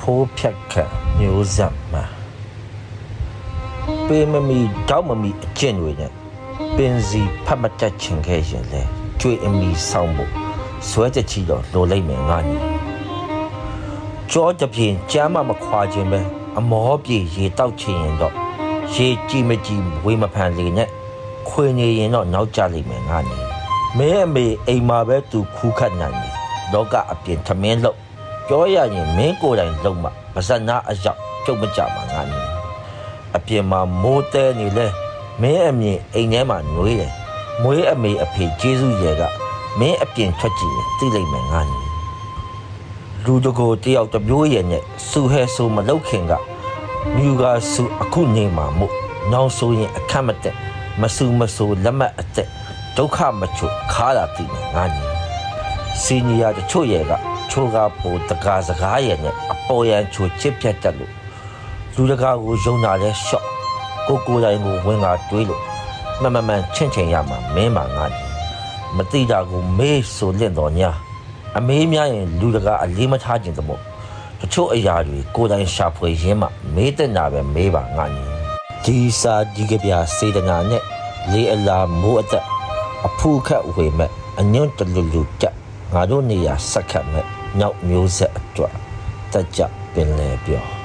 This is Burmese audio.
ဖိုးဖြတ်ခတ်မျိုးဆက်မှာပေးမမီတောက်မမီအကျင့်တွေနဲ့ပင်စီဖတ်မတက်ချင်ခဲ့ရင်လဲကျွေအမီဆောင်ဖို့ဆွဲချက်ချီတော့လိုလိုက်မယ်ငါညီကြောတပြင်းကြမ်းမခွာခြင်းပဲအမောပြေရေတောက်ချင်ရင်တော့ရေကြည်မကြည်ဝေမဖန်လေနဲ့ခွေနေရင်တော့နောက်ကျလိမ့်မယ်ငါညီမင်းအမေအိမ်မှာပဲသူခူးခတ်နိုင်တယ်လောကအပြင်ထမင်းလို့ပြောရရင်မင်းကိုယ်တိုင်လုံးမပါဇက်နာအရောက်ကျုပ်မကြမှာငါညီအပြင်မှာမိုးတဲနေလဲမင်းအမြင်အိမ်ထဲမှာနှွေးတယ်မွေးအမေအဖေကျေးဇူးရယ်ကမင်းအပြင်ထွက်ကြည့်ရင်သိလိမ့်မယ်ငါညီလူတကိုတယောက်တစ်မျိုးရဲ့နဲ့စူဟဲဆိုမလောက်ခင်ကမြူကစူအခုနေမှာမို့နောက်ဆိုရင်အခက်မတက်မစူမဆိုလက်မအသက်ဒုက္ခမချွတ်ခါလာတည်နေငါညီစီနီယာတချို့ရဲ့ကချိုးကားပိုတကားစကားရဲ့နဲ့အပေါ်ရန်ချိုချစ်ပြတ်တက်လို့လူတကာကိုယုံနာလဲရှော့ကိုယ်တိုင်ကိုဝင်ကားတွေးလို့မမှန်ချင့်ချင်ရမှာမင်းပါငါညီမတိတာကိုမေးဆိုလင့်တော်ညာအမေးများရင်လူတကာအလေးမထားခြင်းတမို့တချို့အရာတွေကိုယ်တိုင်ရှာဖွေရင်းမှမေးတဲ့နာပဲမေးပါငါညီဒီစာဒီကပြစေတနာနဲ့လေအလာမိုးအသက်အဖူခတ်ဝေမဲ့အညွန့်တလူလူတက်ငါတို့နေရာဆက်ခတ်မဲ့နောက်မျိုးဆက်အတွက်တက်ကြပင်လေပြော